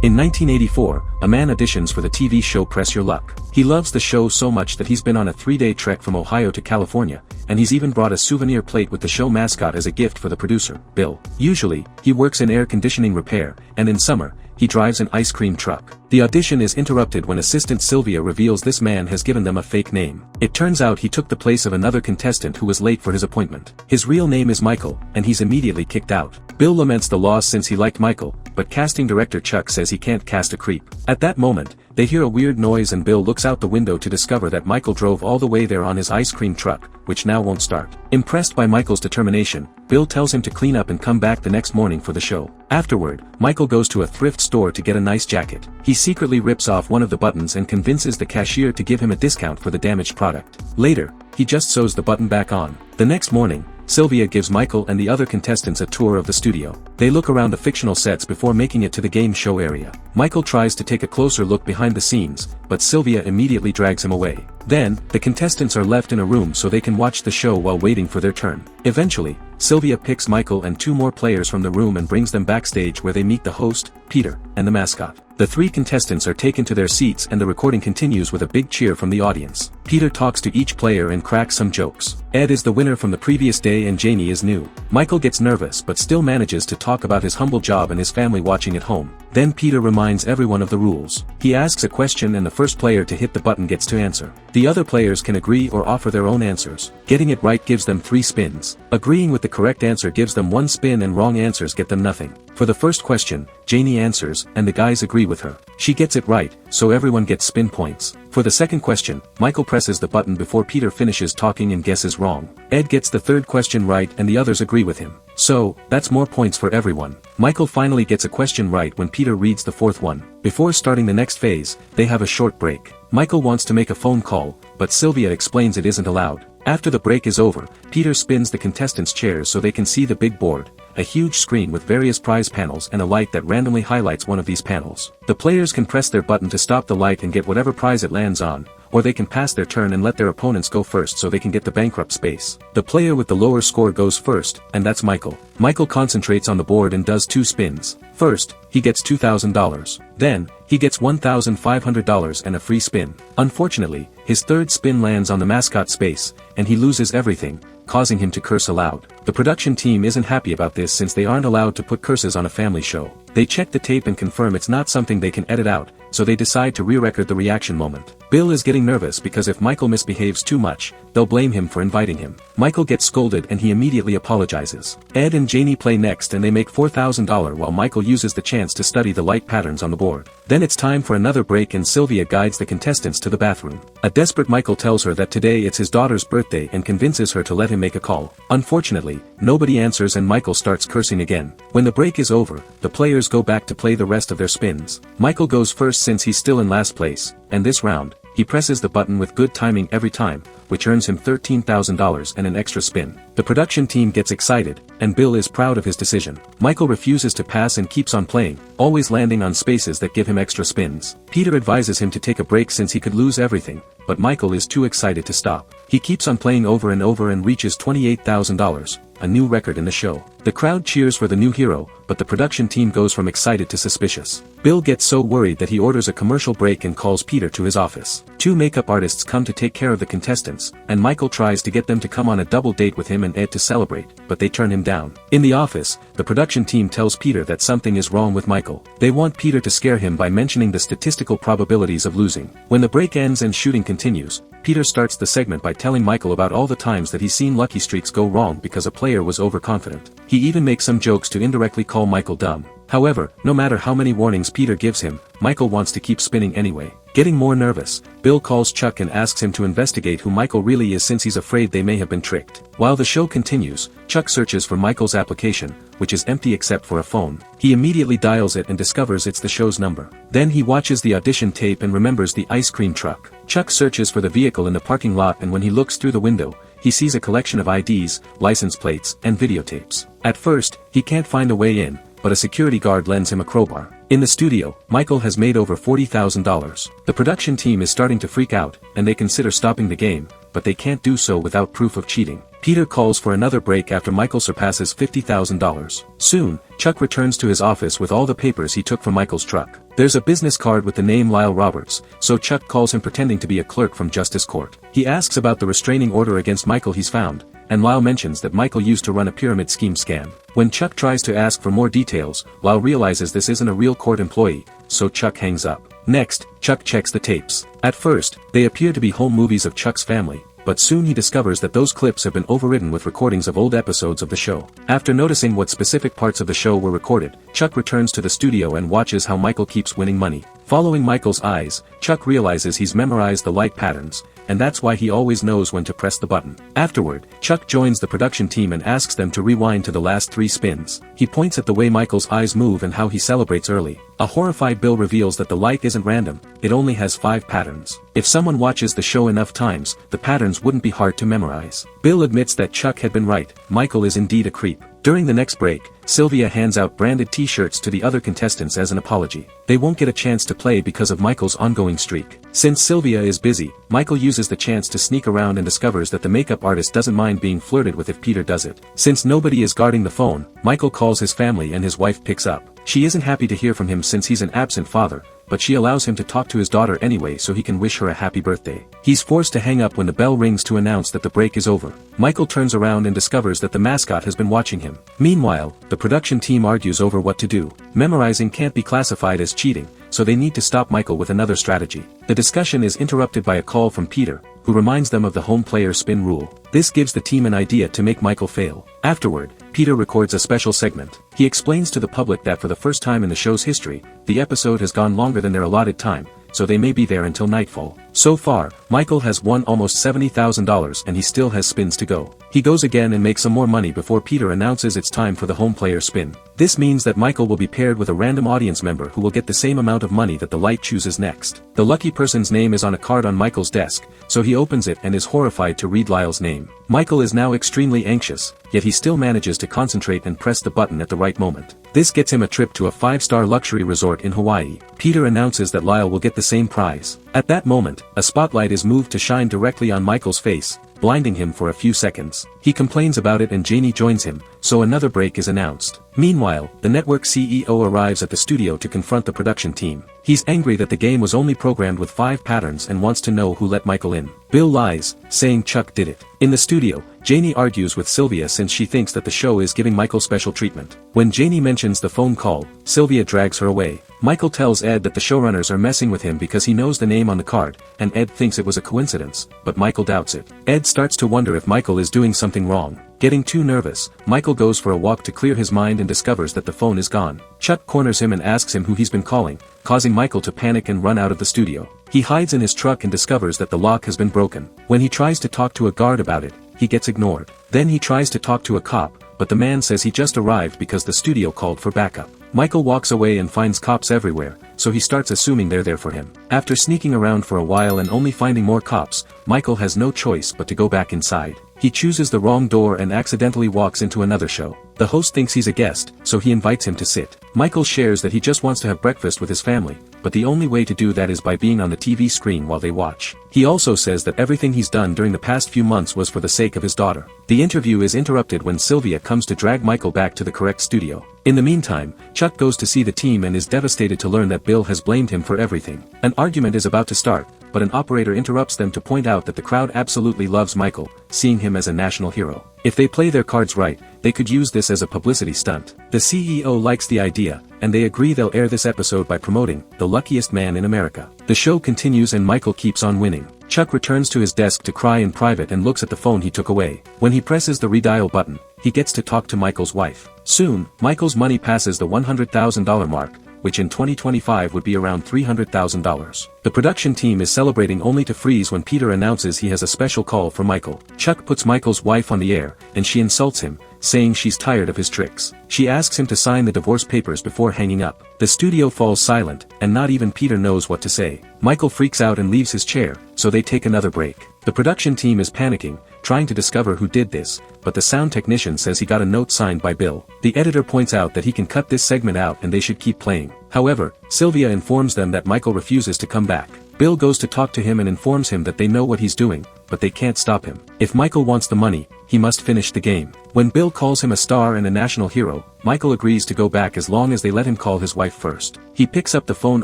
In 1984, a man auditions for the TV show Press Your Luck. He loves the show so much that he's been on a 3-day trek from Ohio to California, and he's even brought a souvenir plate with the show mascot as a gift for the producer, Bill. Usually, he works in air conditioning repair, and in summer, he drives an ice cream truck. The audition is interrupted when assistant Sylvia reveals this man has given them a fake name. It turns out he took the place of another contestant who was late for his appointment. His real name is Michael, and he's immediately kicked out. Bill laments the loss since he liked Michael, but casting director Chuck says he can't cast a creep. At that moment, they hear a weird noise and Bill looks out the window to discover that Michael drove all the way there on his ice cream truck, which now won't start. Impressed by Michael's determination, Bill tells him to clean up and come back the next morning for the show. Afterward, Michael goes to a thrift store to get a nice jacket. He secretly rips off one of the buttons and convinces the cashier to give him a discount for the damaged product. Later, he just sews the button back on. The next morning, Sylvia gives Michael and the other contestants a tour of the studio. They look around the fictional sets before making it to the game show area. Michael tries to take a closer look behind the scenes, but Sylvia immediately drags him away. Then, the contestants are left in a room so they can watch the show while waiting for their turn. Eventually, Sylvia picks Michael and 2 more players from the room and brings them backstage where they meet the host, Peter, and the mascot. The 3 contestants are taken to their seats and the recording continues with a big cheer from the audience. Peter talks to each player and cracks some jokes. Ed is the winner from the previous day and Janie is new. Michael gets nervous but still manages to talk about his humble job and his family watching at home. Then Peter reminds everyone of the rules. He asks a question and the first player to hit the button gets to answer. The other players can agree or offer their own answers. Getting it right gives them 3 spins. Agreeing with the correct answer gives them 1 spin and wrong answers get them nothing. For the first question, Janie answers, and the guys agree with her. She gets it right, so everyone gets spin points. For the second question, Michael presses the button before Peter finishes talking and guesses wrong. Ed gets the third question right and the others agree with him. So, that's more points for everyone. Michael finally gets a question right when Peter reads the 4th one. Before starting the next phase, they have a short break. Michael wants to make a phone call, but Sylvia explains it isn't allowed. After the break is over, Peter spins the contestants' chairs so they can see the big board, a huge screen with various prize panels and a light that randomly highlights one of these panels. The players can press their button to stop the light and get whatever prize it lands on, or they can pass their turn and let their opponents go first so they can get the bankrupt space. The player with the lower score goes first, and that's Michael. Michael concentrates on the board and does 2 spins. First, he gets $2,000. Then, he gets $1,500 and a free spin. Unfortunately, his 3rd spin lands on the mascot space, and he loses everything, causing him to curse aloud. The production team isn't happy about this since they aren't allowed to put curses on a family show. They check the tape and confirm it's not something they can edit out, so they decide to re-record the reaction moment. Bill is getting nervous because if Michael misbehaves too much, they'll blame him for inviting him. Michael gets scolded and he immediately apologizes. Ed and Janie play next and they make $4,000 while Michael uses the chance to study the light patterns on the board. Then it's time for another break and Sylvia guides the contestants to the bathroom. A desperate Michael tells her that today it's his daughter's birthday and convinces her to let him make a call. Unfortunately, nobody answers and Michael starts cursing again. When the break is over, the players go back to play the rest of their spins. Michael goes first since he's still in last place, and this round, he presses the button with good timing every time, which earns him $13,000 and an extra spin. The production team gets excited, and Bill is proud of his decision. Michael refuses to pass and keeps on playing, always landing on spaces that give him extra spins. Peter advises him to take a break since he could lose everything, but Michael is too excited to stop. He keeps on playing over and over and reaches $28,000, a new record in the show. The crowd cheers for the new hero, but the production team goes from excited to suspicious. Bill gets so worried that he orders a commercial break and calls Peter to his office. 2 makeup artists come to take care of the contestants, and Michael tries to get them to come on a double date with him and Ed to celebrate, but they turn him down. In the office, the production team tells Peter that something is wrong with Michael. They want Peter to scare him by mentioning the statistical probabilities of losing. When the break ends and shooting continues, Peter starts the segment by telling Michael about all the times that he's seen lucky streaks go wrong because a player was overconfident. He even makes some jokes to indirectly call Michael dumb. However, no matter how many warnings Peter gives him, Michael wants to keep spinning anyway. Getting more nervous, Bill calls Chuck and asks him to investigate who Michael really is since he's afraid they may have been tricked. While the show continues, Chuck searches for Michael's application, which is empty except for a phone. He immediately dials it and discovers it's the show's number. Then he watches the audition tape and remembers the ice cream truck. Chuck searches for the vehicle in the parking lot and when he looks through the window, he sees a collection of IDs, license plates, and videotapes. At first, he can't find a way in, but a security guard lends him a crowbar. In the studio, Michael has made over $40,000. The production team is starting to freak out, and they consider stopping the game, but they can't do so without proof of cheating. Peter calls for another break after Michael surpasses $50,000. Soon, Chuck returns to his office with all the papers he took from Michael's truck. There's a business card with the name Lyle Roberts, so Chuck calls him pretending to be a clerk from Justice Court. He asks about the restraining order against Michael he's found, and Lyle mentions that Michael used to run a pyramid scheme scam. When Chuck tries to ask for more details, Lyle realizes this isn't a real court employee, so Chuck hangs up. Next, Chuck checks the tapes. At first, they appear to be home movies of Chuck's family, but soon he discovers that those clips have been overridden with recordings of old episodes of the show. After noticing what specific parts of the show were recorded, Chuck returns to the studio and watches how Michael keeps winning money. Following Michael's eyes, Chuck realizes he's memorized the light patterns, and that's why he always knows when to press the button. Afterward, Chuck joins the production team and asks them to rewind to the last 3 spins. He points at the way Michael's eyes move and how he celebrates early. A horrified Bill reveals that the light isn't random, it only has 5 patterns. If someone watches the show enough times, the patterns wouldn't be hard to memorize. Bill admits that Chuck had been right, Michael is indeed a creep. During the next break, Sylvia hands out branded t-shirts to the other contestants as an apology. They won't get a chance to play because of Michael's ongoing streak. Since Sylvia is busy, Michael uses the chance to sneak around and discovers that the makeup artist doesn't mind being flirted with if Peter does it. Since nobody is guarding the phone, Michael calls his family and his wife picks up. She isn't happy to hear from him since he's an absent father, but she allows him to talk to his daughter anyway so he can wish her a happy birthday. He's forced to hang up when the bell rings to announce that the break is over. Michael turns around and discovers that the mascot has been watching him. Meanwhile, the production team argues over what to do. Memorizing can't be classified as cheating, so they need to stop Michael with another strategy. The discussion is interrupted by a call from Peter, who reminds them of the home player spin rule. This gives the team an idea to make Michael fail. Afterward, Peter records a special segment. He explains to the public that for the first time in the show's history, the episode has gone longer than their allotted time, so they may be there until nightfall. So far, Michael has won almost $70,000 and he still has spins to go. He goes again and makes some more money before Peter announces it's time for the home player spin. This means that Michael will be paired with a random audience member who will get the same amount of money that the light chooses next. The lucky person's name is on a card on Michael's desk, so he opens it and is horrified to read Lyle's name. Michael is now extremely anxious, yet he still manages to concentrate and press the button at the right moment. This gets him a trip to a 5-star luxury resort in Hawaii. Peter announces that Lyle will get the same prize. At that moment, a spotlight is moved to shine directly on Michael's face, blinding him for a few seconds. He complains about it and Janie joins him, so another break is announced. Meanwhile, the network CEO arrives at the studio to confront the production team. He's angry that the game was only programmed with 5 patterns and wants to know who let Michael in. Bill lies, saying Chuck did it. In the studio, Janie argues with Sylvia since she thinks that the show is giving Michael special treatment. When Janie mentions the phone call, Sylvia drags her away. Michael tells Ed that the showrunners are messing with him because he knows the name on the card, and Ed thinks it was a coincidence, but Michael doubts it. Ed starts to wonder if Michael is doing something wrong. Getting too nervous, Michael goes for a walk to clear his mind and discovers that the phone is gone. Chuck corners him and asks him who he's been calling, causing Michael to panic and run out of the studio. He hides in his truck and discovers that the lock has been broken. When he tries to talk to a guard about it, he gets ignored. Then he tries to talk to a cop, but the man says he just arrived because the studio called for backup. Michael walks away and finds cops everywhere, so he starts assuming they're there for him. After sneaking around for a while and only finding more cops, Michael has no choice but to go back inside. He chooses the wrong door and accidentally walks into another show. The host thinks he's a guest, so he invites him to sit. Michael shares that he just wants to have breakfast with his family, but the only way to do that is by being on the TV screen while they watch. He also says that everything he's done during the past few months was for the sake of his daughter. The interview is interrupted when Sylvia comes to drag Michael back to the correct studio. In the meantime, Chuck goes to see the team and is devastated to learn that Bill has blamed him for everything. An argument is about to start, but an operator interrupts them to point out that the crowd absolutely loves Michael, seeing him as a national hero. If they play their cards right, they could use this as a publicity stunt. The CEO likes the idea, and they agree they'll air this episode by promoting The Luckiest Man in America. The show continues and Michael keeps on winning. Chuck returns to his desk to cry in private and looks at the phone he took away. When he presses the redial button, he gets to talk to Michael's wife. Soon, Michael's money passes the $100,000 mark, which in 2025 would be around $300,000. The production team is celebrating only to freeze when Peter announces he has a special call for Michael. Chuck puts Michael's wife on the air, and she insults him, saying she's tired of his tricks. She asks him to sign the divorce papers before hanging up. The studio falls silent, and not even Peter knows what to say. Michael freaks out and leaves his chair, so they take another break. The production team is panicking, trying to discover who did this, but the sound technician says he got a note signed by Bill. The editor points out that he can cut this segment out and they should keep playing. However, Sylvia informs them that Michael refuses to come back. Bill goes to talk to him and informs him that they know what he's doing, but they can't stop him. If Michael wants the money, he must finish the game. When Bill calls him a star and a national hero, Michael agrees to go back as long as they let him call his wife first. He picks up the phone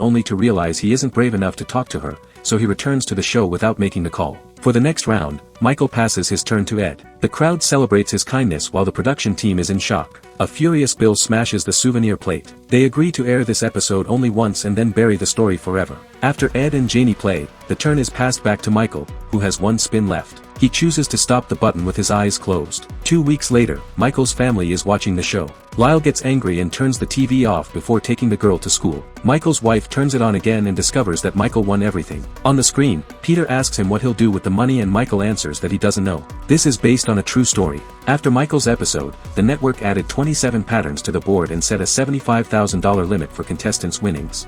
only to realize he isn't brave enough to talk to her, so he returns to the show without making the call. For the next round, Michael passes his turn to Ed. The crowd celebrates his kindness while the production team is in shock. A furious Bill smashes the souvenir plate. They agree to air this episode only once and then bury the story forever. After Ed and Janie play, the turn is passed back to Michael, who has one spin left. He chooses to stop the button with his eyes closed. 2 weeks later, Michael's family is watching the show. Lyle gets angry and turns the TV off before taking the girl to school. Michael's wife turns it on again and discovers that Michael won everything. On the screen, Peter asks him what he'll do with the money and Michael answers that he doesn't know. This is based on a true story. After Michael's episode, the network added 27 patterns to the board and set a $75,000 limit for contestants' winnings.